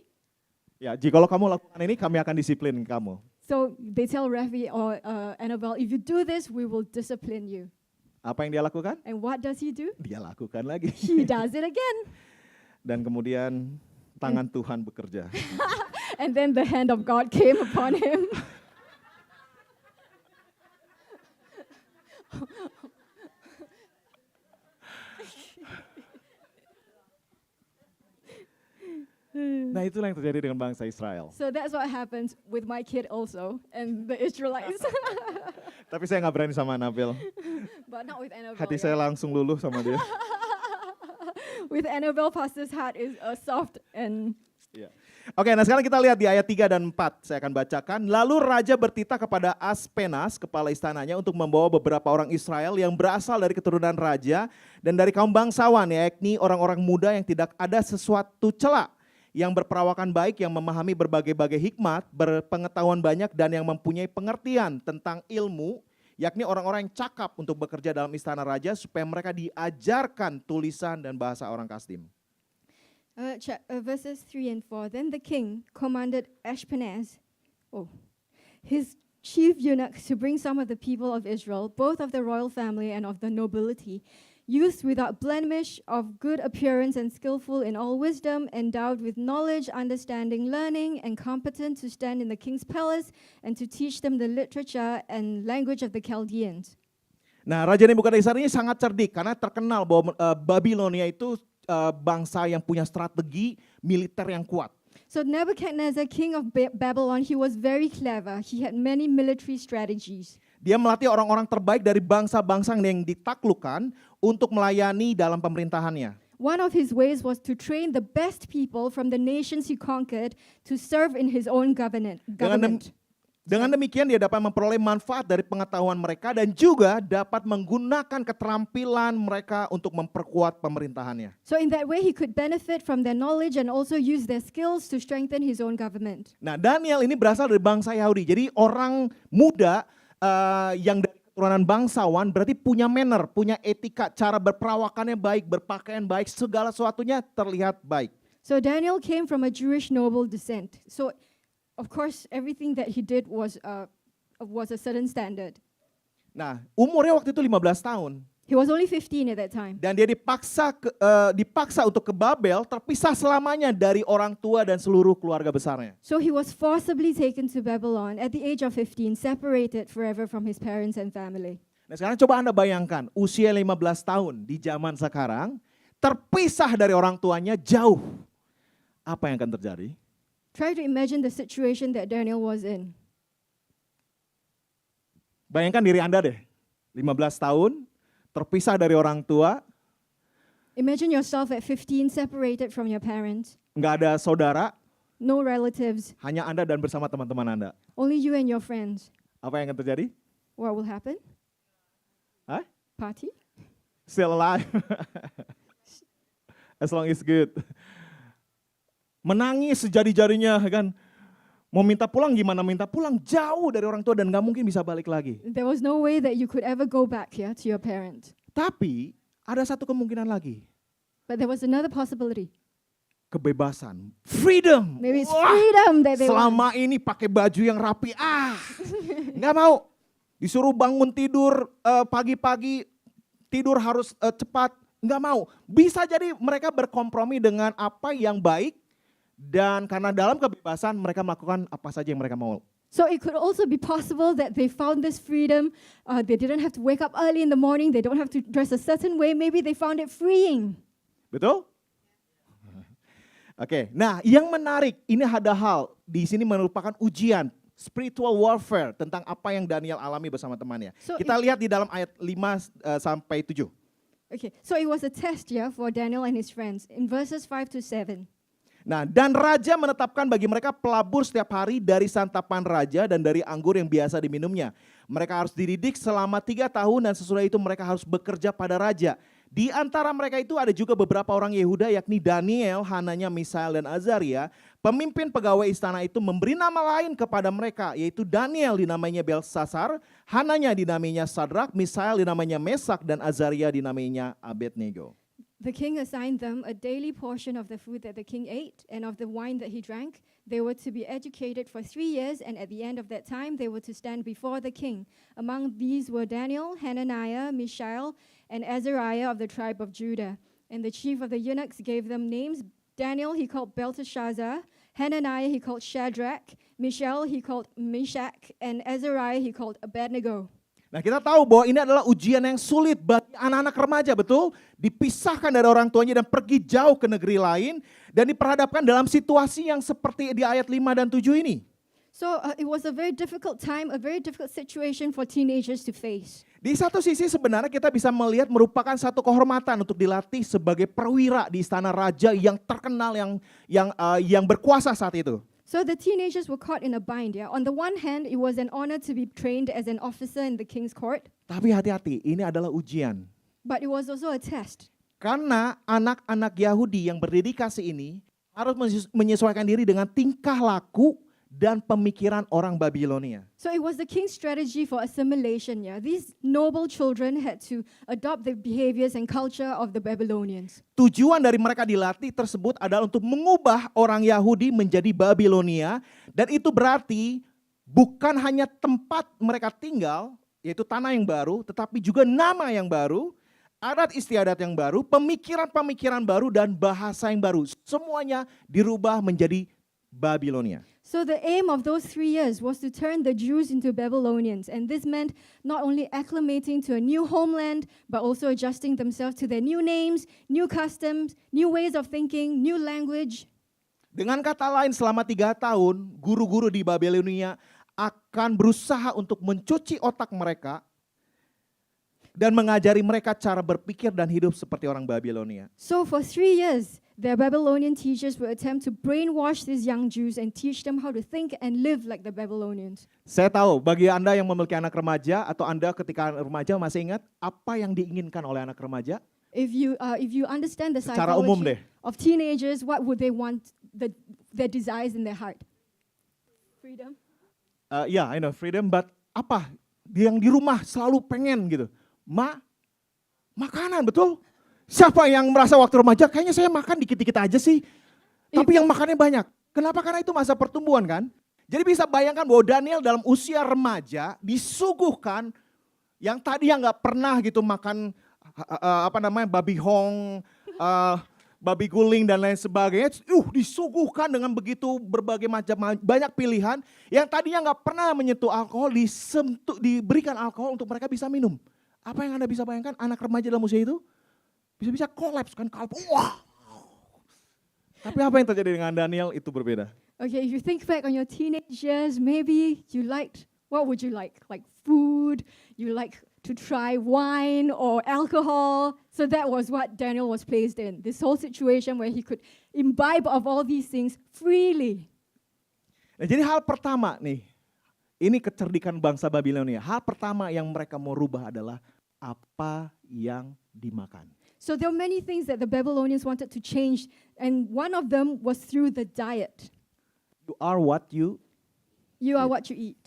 A: Ya, jikalau kamu lakukan ini, kami akan disiplin kamu.
B: So they tell Rafi or Annabelle, if you do this, we will discipline you.
A: Apa yang dia lakukan?
B: And what does he do?
A: Dia lakukan lagi.
B: He does it again.
A: Dan kemudian tangan Tuhan bekerja.
B: And then the hand of God came upon him.
A: Nah, itulah yang terjadi dengan bangsa Israel.
B: So that's what happens with my kid also and the Israelites.
A: Tapi saya nggak berani sama Nabil.
B: But not with Annabelle.
A: Hati saya langsung luluh sama dia.
B: With Annabelle, Pastor's heart is soft and...
A: Yeah. Oke, nah sekarang kita lihat di ayat 3 dan 4. Saya akan bacakan. Lalu raja bertitah kepada Aspenas, kepala istananya, untuk membawa beberapa orang Israel yang berasal dari keturunan raja dan dari kaum bangsawan, yakni orang-orang muda yang tidak ada sesuatu celak, yang berperawakan baik, yang memahami berbagai-bagai hikmat, berpengetahuan banyak, dan yang mempunyai pengertian tentang ilmu, yakni orang-orang yang cakap untuk bekerja dalam istana raja, supaya mereka diajarkan tulisan dan bahasa orang Kasdim.
B: Verses 3 and 4. Then the king commanded Ashpenaz, his chief eunuch, to bring some of the people of Israel, both of the royal family and of the nobility, youths without blemish, of good appearance and skillful in all wisdom, endowed with knowledge, understanding, learning, and competent to stand in the king's palace and to teach them the literature and language of the Chaldeans.
A: Nah, Raja Nebukadnezar ini sangat cerdik karena terkenal bahwa Babilonia itu bangsa yang punya strategi militer yang kuat.
B: So Nebuchadnezzar, king of Babylon, he was very clever. He had many military strategies.
A: Dia melatih orang-orang terbaik dari bangsa-bangsa yang ditaklukkan untuk melayani dalam pemerintahannya.
B: One of his ways was to train the best people from the nations he conquered to serve in his own government.
A: Dengan demikian dia dapat memperoleh manfaat dari pengetahuan mereka dan juga dapat menggunakan keterampilan mereka untuk memperkuat pemerintahannya.
B: So in that way he could benefit from their knowledge and also use their skills to strengthen his own government.
A: Nah, Daniel ini berasal dari bangsa Yahudi. Jadi orang muda yang dari keturunan bangsawan berarti punya manner, punya etika, cara berperawakannya baik, berpakaian baik, segala sesuatunya terlihat baik.
B: So Daniel came from a Jewish noble descent. So, of course, everything that he did was a certain standard.
A: Nah, umurnya waktu itu 15 tahun.
B: He was only 15 at that time.
A: Dan dia dipaksa untuk ke Babel, terpisah selamanya dari orang tua dan seluruh keluarga besarnya.
B: So he was forcibly taken to Babylon at the age of 15, separated forever from his parents and family.
A: Nah sekarang coba Anda bayangkan, usia 15 tahun di zaman sekarang, terpisah dari orang tuanya jauh. Apa yang akan terjadi?
B: Try to imagine the situation that Daniel was in.
A: Bayangkan diri Anda deh, 15 tahun, terpisah dari orang tua,
B: Imagine yourself at 15, separated from your parents,
A: nggak ada saudara,
B: no relatives,
A: hanya Anda dan bersama teman-teman Anda.
B: only you and your friends.
A: Apa yang akan terjadi?
B: What will happen?
A: Hah?
B: Party?
A: Still alive. As long as good. Menangis sejadi-jadinya kan. Mau minta pulang gimana minta pulang, jauh dari orang tua dan nggak mungkin bisa balik lagi.
B: There was no way that you could ever go back here to your parents.
A: Tapi ada satu kemungkinan lagi.
B: But there was another possibility.
A: Kebebasan, freedom.
B: Maybe it's
A: Wah,
B: freedom that they want.
A: selama ini pakai baju yang rapi, nggak mau. Disuruh bangun tidur pagi-pagi, tidur harus cepat, nggak mau. Bisa jadi mereka berkompromi dengan apa yang baik, dan karena dalam kebebasan mereka melakukan apa saja yang mereka mau.
B: So it could also be possible that they found this freedom. They didn't have to wake up early in the morning. They don't have to dress a certain way. Maybe they found it freeing.
A: Betul? Oke, nah yang menarik, ini ada hal, di sini merupakan ujian, spiritual warfare, tentang apa yang Daniel alami bersama temannya.
B: So
A: Kita lihat di dalam ayat 5 sampai 7.
B: Okay, so it was a test, yeah, for Daniel and his friends in verses 5 to 7.
A: Nah, dan raja menetapkan bagi mereka pelabur setiap hari dari santapan raja dan dari anggur yang biasa diminumnya. Mereka harus dididik selama 3 tahun dan sesudah itu mereka harus bekerja pada raja. Di antara mereka itu ada juga beberapa orang Yehuda yakni Daniel, Hananya, Misael, dan Azaria. Pemimpin pegawai istana itu memberi nama lain kepada mereka, yaitu Daniel dinamainya Belsasar, Hananya dinamainya Sadrak, Misael dinamainya Mesak, dan Azaria dinamainya Abednego.
B: The king assigned them a daily portion of the food that the king ate and of the wine that he drank. They were to be educated for 3 years, and at the end of that time, they were to stand before the king. Among these were Daniel, Hananiah, Mishael, and Azariah of the tribe of Judah. And the chief of the eunuchs gave them names. Daniel he called Belteshazzar, Hananiah he called Shadrach, Mishael he called Meshach, and Azariah he called Abednego.
A: Nah kita tahu bahwa ini adalah ujian yang sulit bagi anak-anak remaja, betul? Dipisahkan dari orang tuanya dan pergi jauh ke negeri lain dan diperhadapkan dalam situasi yang seperti di ayat 5 dan 7 ini.
B: So it was a very difficult time, a very difficult situation for teenagers to face.
A: Di satu sisi sebenarnya kita bisa melihat merupakan satu kehormatan untuk dilatih sebagai perwira di istana raja yang terkenal, yang berkuasa saat itu.
B: So the teenagers were caught in a bind. Yeah? On the one hand, it was an honor to be trained as an officer in the king's court,
A: Tapi hati-hati, ini adalah ujian.
B: but it was also a test.
A: Karena anak-anak Yahudi yang berdedikasi ini harus menyesuaikan diri dengan tingkah laku dan pemikiran orang Babilonia.
B: So it was the king's strategy for assimilation. Yeah? These noble children had to adopt the behaviors and culture of the Babylonians.
A: Tujuan dari mereka dilatih tersebut adalah untuk mengubah orang Yahudi menjadi Babilonia, dan itu berarti bukan hanya tempat mereka tinggal, yaitu tanah yang baru, tetapi juga nama yang baru, adat istiadat yang baru, pemikiran-pemikiran baru, dan bahasa yang baru. Semuanya dirubah menjadi Babilonia.
B: So the aim of those 3 years was to turn the Jews into Babylonians. And this meant not only acclimating to a new homeland, but also adjusting themselves to their new names, new customs, new ways of thinking, new language.
A: Dengan kata lain, selama 3 tahun, guru-guru di Babilonia akan berusaha untuk mencuci otak mereka dan mengajari mereka cara berpikir dan hidup seperti orang Babilonia.
B: So for 3 years, their Babylonian teachers would attempt to brainwash these young Jews and teach them how to think and live like the Babylonians.
A: Saya tahu bagi Anda yang memiliki anak remaja atau Anda ketika remaja masih ingat apa yang diinginkan oleh anak remaja?
B: If you understand the
A: Secara umum
B: psychology
A: deh.
B: of teenagers, what would they want, their desires in their heart? Freedom.
A: Ya, I know freedom, but apa? Yang di rumah selalu pengen gitu. Makanan, betul? Siapa yang merasa waktu remaja, kayaknya saya makan dikit-dikit aja sih. Tapi yang makannya banyak. Kenapa? Karena itu masa pertumbuhan kan. Jadi bisa bayangkan bahwa Daniel dalam usia remaja disuguhkan yang tadi yang nggak pernah gitu makan babi hong, babi guling dan lain sebagainya. Disuguhkan dengan begitu berbagai macam banyak pilihan yang tadinya nggak pernah menyentuh alkohol diberikan alkohol untuk mereka bisa minum. Apa yang Anda bisa bayangkan anak remaja dalam usia itu bisa kolaps kan Wah. Tapi apa yang terjadi dengan Daniel itu berbeda.
B: Okay, if you think back on your teenage years, maybe you liked, what would you like? Like food, you like to try wine or alcohol. So that was what Daniel was placed in. This whole situation where he could imbibe of all these things freely.
A: Nah, jadi hal pertama nih, ini kecerdikan bangsa Babilonia. Hal pertama yang mereka mau rubah adalah apa yang dimakan.
B: So there were many things that the Babylonians wanted to change, and one of them was through the diet.
A: You are what you
B: are what you eat.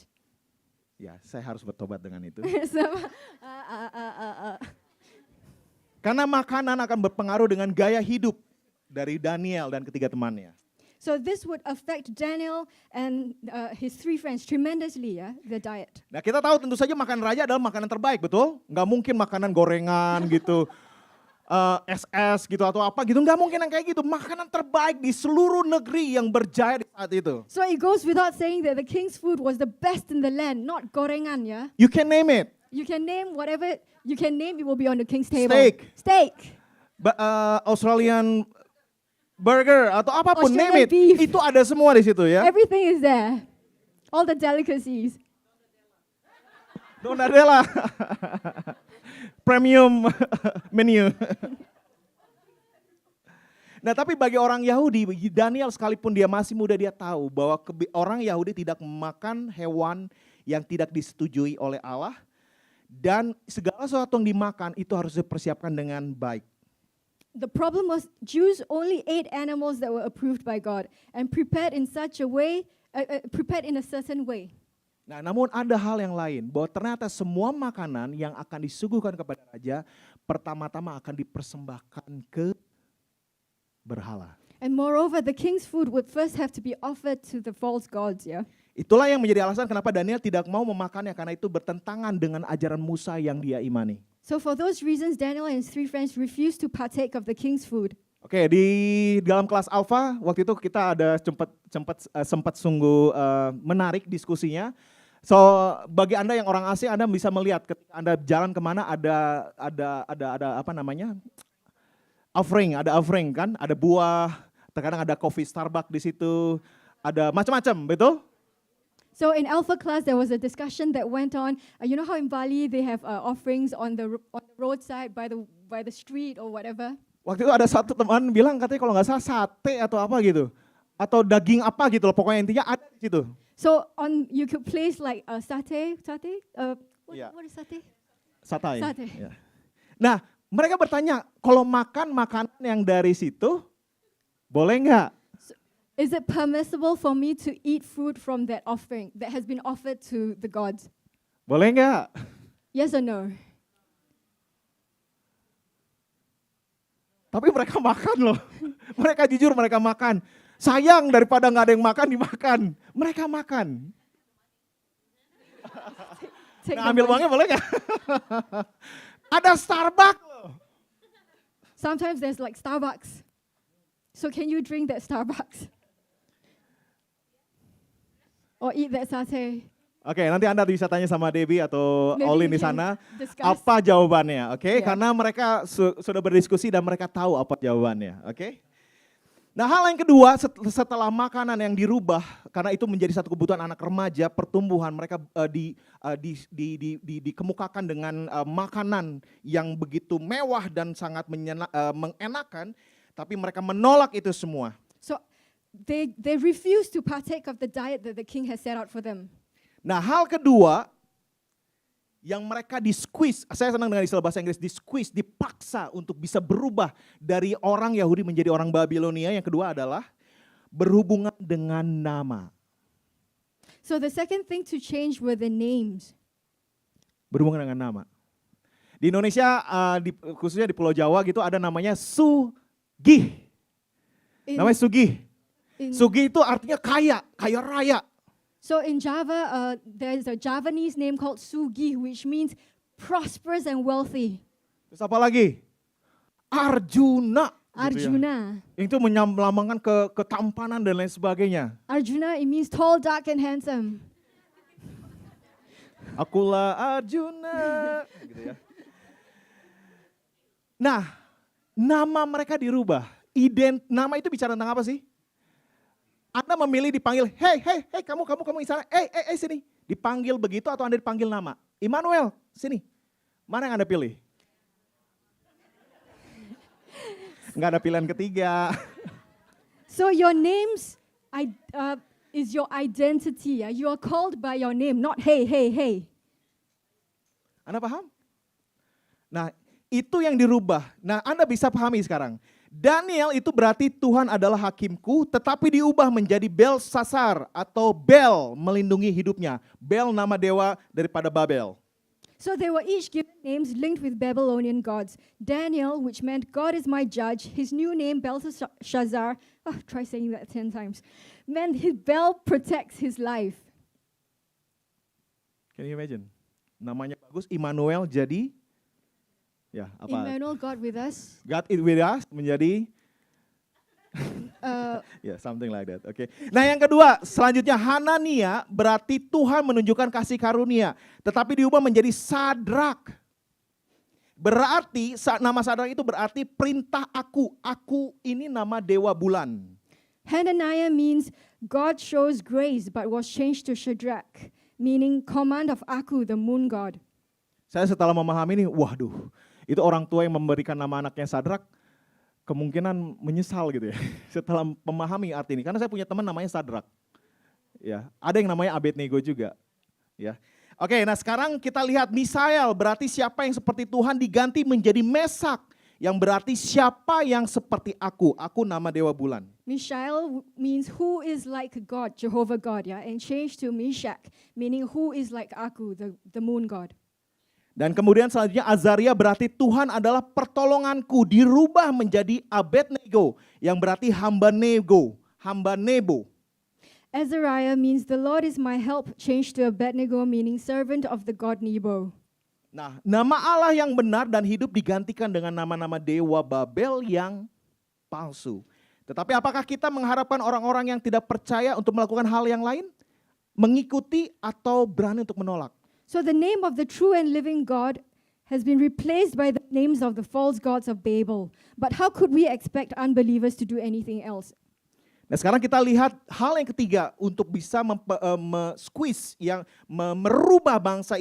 A: Ya, saya harus bertobat dengan itu.
B: So,
A: Karena makanan akan berpengaruh dengan gaya hidup dari Daniel dan ketiga temannya.
B: So this would affect Daniel and his three friends tremendously, ya, the diet.
A: Nah, kita tahu tentu saja makanan raja adalah makanan terbaik, betul? Nggak mungkin makanan gorengan gitu, SS gitu atau apa gitu, nggak mungkin yang kayak gitu. Makanan terbaik di seluruh negeri yang berjaya di saat itu.
B: So it goes without saying that the king's food was the best in the land, not gorengan, ya.
A: You can name it.
B: You can name whatever you can name, it will be on the king's table.
A: Steak.
B: Steak.
A: Australian burger atau apapun, name
B: Australian
A: it.
B: beef.
A: Itu ada semua di situ ya.
B: Everything is there. All the delicacies.
A: Donadella. Premium menu. Nah, tapi bagi orang Yahudi, Daniel sekalipun dia masih muda, dia tahu bahwa orang Yahudi tidak memakan hewan yang tidak disetujui oleh Allah. Dan segala sesuatu yang dimakan itu harus dipersiapkan dengan baik.
B: The problem was Jews only ate animals that were approved by God and prepared in such a way, prepared in a certain way.
A: Nah, namun ada hal yang lain, bahwa ternyata semua makanan yang akan disuguhkan kepada raja, pertama-tama akan dipersembahkan ke berhala.
B: And moreover, the king's food would first have to be offered to the false gods, yeah?
A: Itulah yang menjadi alasan kenapa Daniel tidak mau memakannya, karena itu bertentangan dengan ajaran Musa yang dia imani.
B: So for those reasons, Daniel and his three friends refused to partake of the king's food.
A: Oke, di dalam kelas Alpha waktu itu kita ada sempat sungguh menarik diskusinya. So bagi Anda yang orang asing, Anda bisa melihat ketika Anda jalan kemana ada apa namanya, offering kan, ada buah, terkadang ada coffee Starbucks di situ, ada macam-macam, betul?
B: So in Alpha class, there was a discussion that went on. You know how in Bali they have offerings on the roadside by the street or whatever.
A: Waktu itu ada satu teman bilang katanya kalau nggak salah sate atau apa gitu, atau daging apa gitu loh, pokoknya intinya ada di situ.
B: So you could place like satay.
A: Yeah.
B: What is satay?
A: Satay.
B: Satay.
A: Ya. Nah, mereka bertanya, kalau makan makanan yang dari situ, boleh nggak?
B: Is it permissible for me to eat food from that offering that has been offered to the gods?
A: Boleh nggak?
B: Yes or no?
A: Tapi mereka makan loh. Mereka jujur mereka makan. Sayang daripada nggak ada yang makan, dimakan. Mereka makan.
B: Take
A: Nah,
B: the
A: ambil
B: money.
A: uangnya boleh nggak? Ada Starbucks loh.
B: Sometimes there's like Starbucks. So can you drink that Starbucks? Or eat that satay?
A: Oke, nanti Anda bisa tanya sama Debbie atau
B: Maybe
A: Olin
B: we
A: di
B: can
A: sana
B: discuss.
A: apa jawabannya, oke?
B: Yeah.
A: Karena mereka sudah berdiskusi dan mereka tahu apa jawabannya, oke? Nah, hal yang kedua setelah makanan yang dirubah, karena itu menjadi satu kebutuhan anak remaja, pertumbuhan mereka dikemukakan dengan makanan yang begitu mewah dan sangat mengenakan, tapi mereka menolak itu semua.
B: So they refuse to partake of the diet that the king has set out for them.
A: Nah, hal kedua yang mereka di-squeeze, saya senang dengan istilah bahasa Inggris, di-squeeze, dipaksa untuk bisa berubah dari orang Yahudi menjadi orang Babilonia. Yang kedua adalah berhubungan dengan nama.
B: So the second thing to change were the names.
A: Berhubungan dengan nama. Di Indonesia, khususnya di Pulau Jawa gitu, ada namanya Sugih. Namanya Sugih. Sugih itu artinya kaya, kaya raya.
B: So in Java, there is a Javanese name called Sugi, which means prosperous and wealthy.
A: Terus apa lagi? Arjuna. Gitu ya.
B: Arjuna.
A: Itu melambangkan ketampanan dan lain sebagainya.
B: Arjuna, it means tall, dark, and handsome.
A: Akulah Arjuna. Gitu ya. Nah, nama mereka dirubah. Nama itu bicara tentang apa sih? Anda memilih dipanggil, hey, kamu sana, sini. Dipanggil begitu atau Anda dipanggil nama? Immanuel, sini. Mana yang Anda pilih? Enggak ada pilihan ketiga.
B: So your names is your identity. You are called by your name, not hey.
A: Anda paham? Nah, itu yang dirubah. Nah, Anda bisa pahami sekarang. Daniel itu berarti Tuhan adalah hakimku, tetapi diubah menjadi Belsasar atau Bel melindungi hidupnya. Bel nama dewa daripada Babel.
B: So they were each given names linked with Babylonian gods. Daniel, which meant God is my judge, his new name Belteshazzar, try saying that 10 times, meant his bell protects his life.
A: Can you imagine? Namanya bagus, Immanuel jadi, ya apa?
B: Emmanuel, God with us.
A: God is with us menjadi, something like that. Oke. Nah yang kedua, selanjutnya Hanania berarti Tuhan menunjukkan kasih karunia, tetapi diubah menjadi Sadrak. Berarti nama Sadrak itu berarti perintah aku. Aku ini nama dewa bulan.
B: Hananiah means God shows grace, but was changed to Shadrach, meaning command of Aku, the moon god.
A: Saya setelah memahami ini, waduh, itu orang tua yang memberikan nama anaknya Sadrak, kemungkinan menyesal gitu ya, setelah memahami arti ini. Karena saya punya teman namanya Sadrak. Ya, ada yang namanya Abednego juga. Ya. Oke, nah sekarang kita lihat Misael, berarti siapa yang seperti Tuhan diganti menjadi Mesak, yang berarti siapa yang seperti aku. Aku nama dewa bulan.
B: Mishael means who is like God, Jehovah God, and changed to Meshach, meaning who is like Aku, the moon god.
A: Dan kemudian selanjutnya Azaria berarti Tuhan adalah pertolonganku, dirubah menjadi Abednego yang berarti hamba Nebo.
B: Azariah means the Lord is my help, changed to Abednego, meaning servant of the god Nebo.
A: Nah, nama Allah yang benar dan hidup digantikan dengan nama-nama dewa Babel yang palsu. Tetapi apakah kita mengharapkan orang-orang yang tidak percaya untuk melakukan hal yang lain? Mengikuti atau berani untuk menolak?
B: So the name of the true and living God has been replaced by the names of the false gods of Babel. But how could we expect unbelievers to do anything else?
A: Nah sekarang kita lihat hal yang ketiga untuk bisa squeeze yang merubah bangsa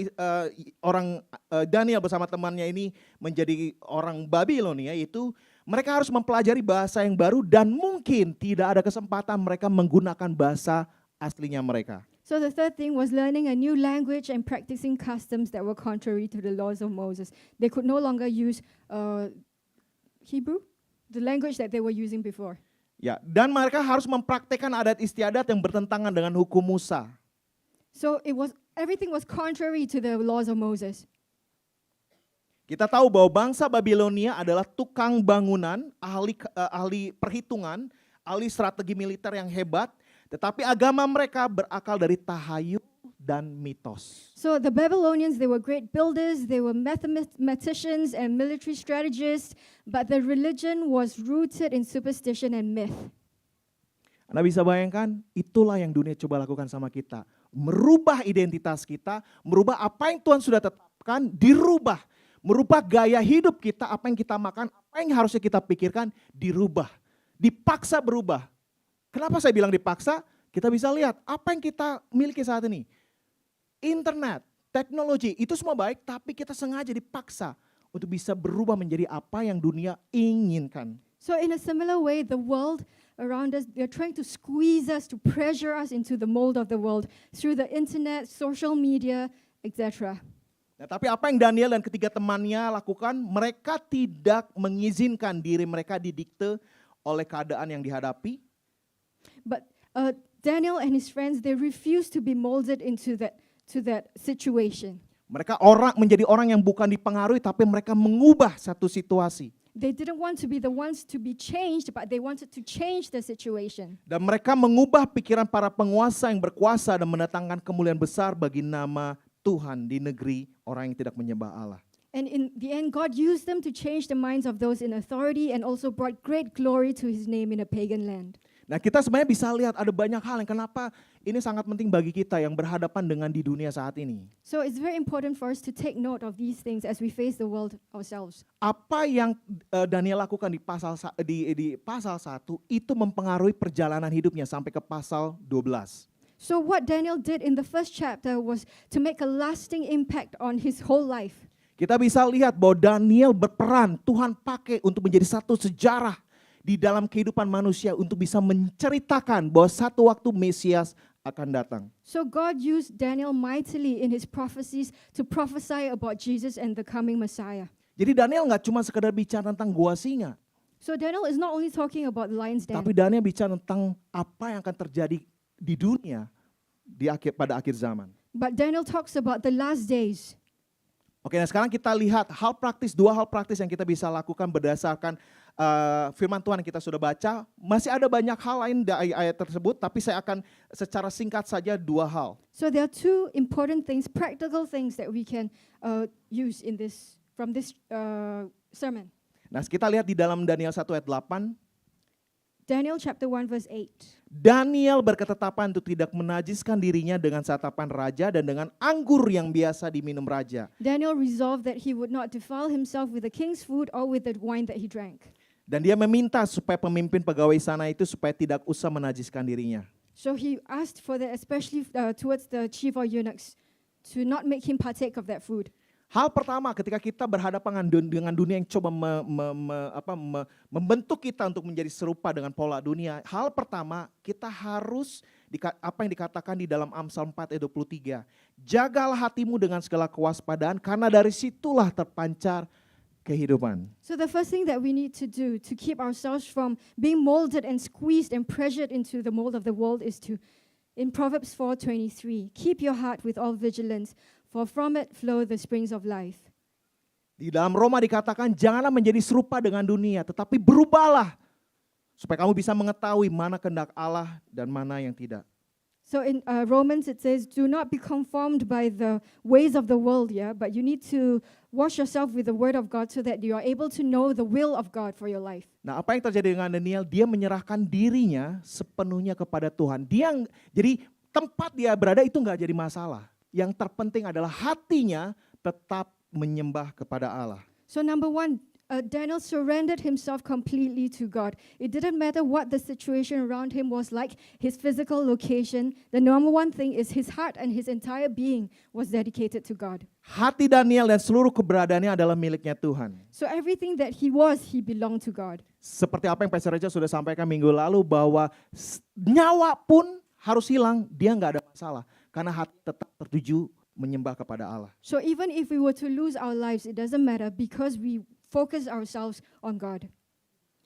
A: orang Daniel bersama temannya ini menjadi orang Babilonia, yaitu mereka harus mempelajari bahasa yang baru dan mungkin tidak ada kesempatan mereka menggunakan bahasa aslinya mereka.
B: So the third thing was learning a new language and practicing customs that were contrary to the laws of Moses. They could no longer use Hebrew, the language that they were using before.
A: Ya, dan mereka harus mempraktekkan adat istiadat yang bertentangan dengan hukum Musa.
B: So everything was contrary to the laws of Moses.
A: Kita tahu bahwa bangsa Babilonia adalah tukang bangunan, ahli perhitungan, ahli strategi militer yang hebat, tetapi agama mereka berakal dari tahayul dan mitos.
B: So the Babylonians, they were great builders, they were mathematicians and military strategists, but their religion was rooted in superstition and myth.
A: Anda bisa bayangkan, itulah yang dunia coba lakukan sama kita. Merubah identitas kita, merubah apa yang Tuhan sudah tetapkan, dirubah. Merubah gaya hidup kita, apa yang kita makan, apa yang harusnya kita pikirkan, dirubah. Dipaksa berubah. Kenapa saya bilang dipaksa? Kita bisa lihat apa yang kita miliki saat ini. Internet, teknologi, itu semua baik, tapi kita sengaja dipaksa untuk bisa berubah menjadi apa yang dunia inginkan.
B: So in a similar way, the world around us, they're trying to squeeze us, to pressure us into the mold of the world through the internet, social media, etc.
A: Nah, tapi apa yang Daniel dan ketiga temannya lakukan, mereka tidak mengizinkan diri mereka didikte oleh keadaan yang dihadapi.
B: But Daniel and his friends, they refused to be molded into that situation.
A: Mereka menjadi orang yang bukan dipengaruhi, tapi mereka mengubah satu situasi.
B: They didn't want to be the ones to be changed, but they wanted to change the situation.
A: Dan mereka mengubah pikiran para penguasa yang berkuasa dan mendatangkan kemuliaan besar bagi nama Tuhan di negeri orang yang tidak menyembah Allah.
B: And in the end, God used them to change the minds of those in authority and also brought great glory to his name in a pagan land.
A: Nah, kita sebenarnya bisa lihat ada banyak hal yang kenapa ini sangat penting bagi kita yang berhadapan dengan di dunia saat ini.
B: So it's very important for us to take note of these things as we face the world ourselves.
A: Apa yang Daniel lakukan di pasal 1 itu mempengaruhi perjalanan hidupnya sampai ke pasal 12.
B: So what Daniel did in the first chapter was to make a lasting impact on his whole life.
A: Kita bisa lihat bahwa Daniel berperan, Tuhan pakai untuk menjadi satu sejarah di dalam kehidupan manusia untuk bisa menceritakan bahwa satu waktu Mesias akan datang.
B: So God used Daniel mightily in his prophecies to prophesy about Jesus and the coming Messiah.
A: Jadi Daniel nggak cuma sekedar bicara tentang gua singa,
B: So Daniel is not only talking about the lion's den,
A: tapi Daniel bicara tentang apa yang akan terjadi di dunia pada akhir zaman.
B: but Daniel talks about the last days.
A: Oke, nah sekarang kita lihat dua hal praktis yang kita bisa lakukan berdasarkan firman Tuhan yang kita sudah baca. Masih ada banyak hal lain dari ayat tersebut, tapi saya akan secara singkat saja dua hal.
B: So there are two important things, practical things that we can use from this sermon.
A: Nah, kita lihat di dalam Daniel 1 ayat 8.
B: Daniel chapter 1 verse 8.
A: Daniel berketetapan untuk tidak menajiskan dirinya dengan santapan raja dan dengan anggur yang biasa diminum raja.
B: Daniel resolved that he would not defile himself with the king's food or with the wine that he drank.
A: Dan dia meminta supaya pemimpin pegawai sana itu supaya tidak usah menajiskan dirinya.
B: So he asked for that, especially towards the chief or eunuchs, to not make him partake of that food.
A: Hal pertama ketika kita berhadapan dengan dunia yang coba membentuk kita untuk menjadi serupa dengan pola dunia. Hal pertama kita harus, apa yang dikatakan di dalam Amsal 4 ayat 23. Jagalah hatimu dengan segala kewaspadaan karena dari situlah terpancar kehidupan.
B: So the first thing that we need to do to keep ourselves from being molded and squeezed and pressured into the mold of the world is to, in Proverbs 4:23, keep your heart with all vigilance, for from it flow the springs of life.
A: Di dalam Roma dikatakan janganlah menjadi serupa dengan dunia, tetapi berubahlah supaya kamu bisa mengetahui mana kehendak Allah dan mana yang tidak.
B: So in Romans it says, do not be conformed by the ways of the world, but you need to wash yourself with the word of God so that you are able to know the will of God for your life.
A: Nah, apa yang terjadi dengan Daniel? Dia menyerahkan dirinya sepenuhnya kepada Tuhan. Jadi tempat dia berada itu nggak jadi masalah. Yang terpenting adalah hatinya tetap menyembah kepada Allah.
B: So number one, Daniel surrendered himself completely to God. It didn't matter what the situation around him was like, his physical location. The number one thing is his heart and his entire being was dedicated to God.
A: Hati Daniel dan seluruh keberadaannya adalah miliknya Tuhan.
B: So everything that he was, he belonged to God.
A: Seperti apa yang Pastor Reja sudah sampaikan minggu lalu bahwa nyawa pun harus hilang, dia nggak ada masalah. Karena hati tetap tertuju menyembah kepada Allah.
B: So even if we were to lose our lives, it doesn't matter because we focus ourselves on God.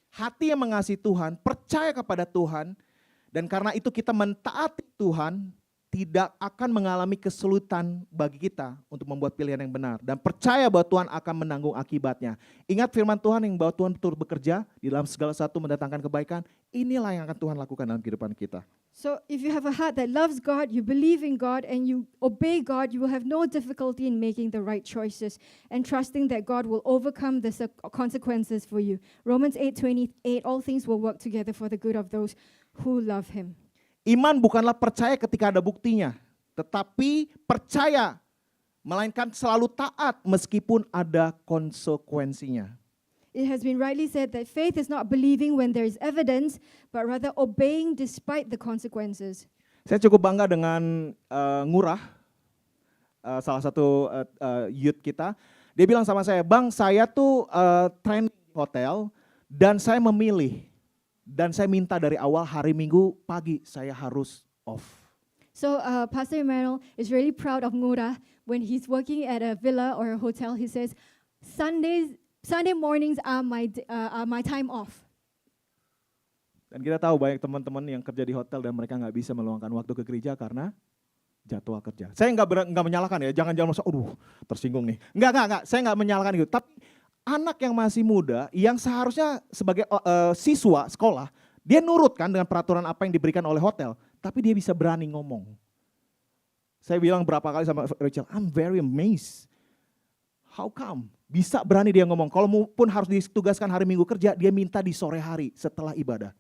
A: Hati yang mengasihi Tuhan, percaya kepada Tuhan, dan karena itu kita mentaati Tuhan, tidak akan mengalami kesulitan bagi kita untuk membuat pilihan yang benar. Dan percaya bahwa Tuhan akan menanggung akibatnya. Ingat firman Tuhan yang bahwa Tuhan betul bekerja di dalam segala sesuatu mendatangkan kebaikan. Inilah yang akan Tuhan lakukan dalam kehidupan kita.
B: So if you have a heart that loves God, you believe in God, and you obey God, you will have no difficulty in making the right choices and trusting that God will overcome the consequences for you. Romans 8:28, all things will work together for the good of those who love Him.
A: Iman bukanlah percaya ketika ada buktinya, tetapi percaya, melainkan selalu taat meskipun ada konsekuensinya.
B: It has been rightly said that faith is not believing when there is evidence, but rather obeying despite the consequences.
A: Saya cukup bangga dengan Ngurah, salah satu youth kita. Dia bilang sama saya, Bang, saya tuh training di hotel dan saya memilih. Dan saya minta dari awal hari Minggu pagi saya harus off.
B: So Pastor Emmanuel is really proud of Ngurah. When he's working at a villa or a hotel, he says, Sunday mornings are my time off.
A: Dan kita tahu banyak teman-teman yang kerja di hotel dan mereka nggak bisa meluangkan waktu ke gereja karena jadwal kerja. Saya nggak menyalahkan ya, jangan merasa, tersinggung nih. Enggak. Saya nggak menyalahkan itu. Tapi anak yang masih muda, yang seharusnya sebagai siswa sekolah, dia nurut kan dengan peraturan apa yang diberikan oleh hotel, tapi dia bisa berani ngomong. Saya bilang berapa kali sama Rachel, I'm very amazed. How come? Bisa berani dia ngomong. Kalau pun harus ditugaskan hari Minggu kerja, dia minta di sore hari setelah ibadah.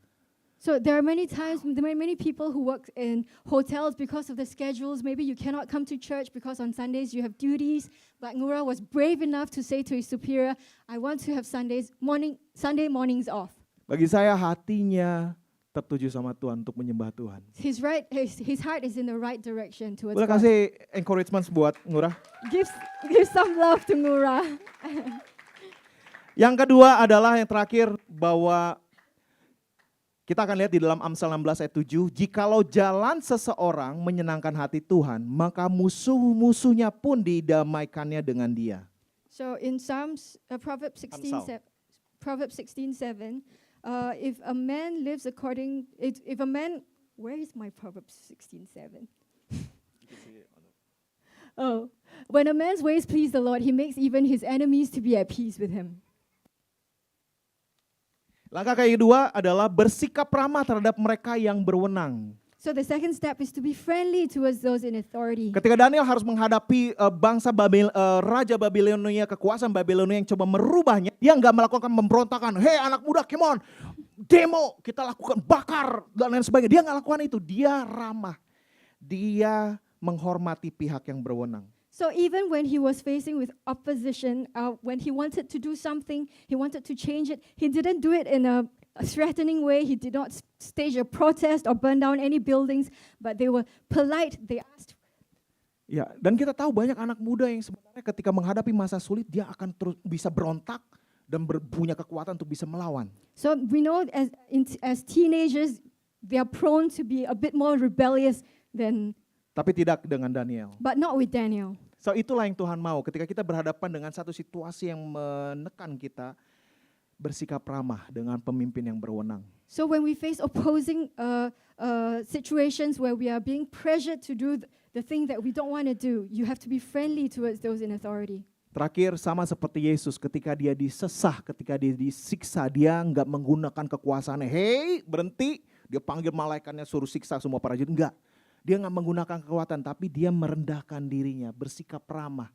B: So there are many times, many people who work in hotels because of the schedules. Maybe you cannot come to church because on Sundays you have duties. But Ngura was brave enough to say to his superior, I want to have Sunday mornings off.
A: Bagi saya hatinya tertuju sama Tuhan untuk menyembah Tuhan.
B: His heart is in the right direction towards
A: Boleh
B: God.
A: kasih encouragement buat Ngurah?
B: Give some love to Ngura.
A: Yang kedua adalah yang terakhir bahwa kita akan lihat di dalam Amsal 16 ayat 7, jikalau jalan seseorang menyenangkan hati Tuhan, maka musuh-musuhnya pun didamaikannya dengan dia.
B: So in Proverbs 16:7, if a man lives according, if a man, where is my Proverbs 16:7? Oh, when a man's ways please the Lord, he makes even his enemies to be at peace with him.
A: Langkah kedua adalah bersikap ramah terhadap mereka yang berwenang.
B: So the second step is to be friendly towards those in authority.
A: Ketika Daniel harus menghadapi Raja Babilonia, kekuasaan Babilonia yang coba merubahnya, dia nggak melakukan pemberontakan. Hei anak muda, come on, demo, kita lakukan, bakar, dan lain sebagainya. Dia nggak lakukan itu, dia ramah. Dia menghormati pihak yang berwenang.
B: So even when he was facing with opposition, when he wanted to do something, he wanted to change it, he didn't do it in a threatening way. He did not stage a protest or burn down any buildings, but they were polite. They asked.
A: Ya, dan kita tahu banyak anak muda yang sebenarnya ketika menghadapi masa sulit, dia akan terus bisa berontak dan punya kekuatan untuk bisa melawan.
B: So we know as teenagers, they are prone to be a bit more rebellious than.
A: Tapi tidak dengan Daniel.
B: But not with Daniel.
A: So itulah yang Tuhan mau. Ketika kita berhadapan dengan satu situasi yang menekan kita, bersikap ramah dengan pemimpin yang berwenang.
B: So when we face opposing situations where we are being pressured to do the thing that we don't want to do, you have to be friendly towards those in authority.
A: Terakhir sama seperti Yesus ketika dia disesah, ketika dia disiksa, dia nggak menggunakan kekuasaannya. Hei, berhenti. Dia panggil malaikatnya suruh siksa semua para jin. Enggak. Dia nggak menggunakan kekuatan, tapi dia merendahkan dirinya, bersikap ramah,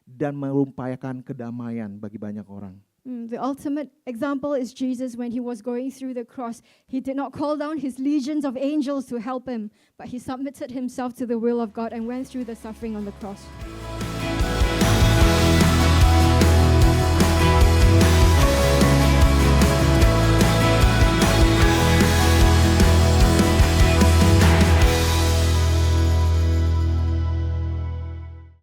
A: dan mengupayakan kedamaian bagi banyak orang.
B: The ultimate example is Jesus when he was going through the cross. He did not call down his legions of angels to help him, but he submitted himself to the will of God and went through the suffering on the cross.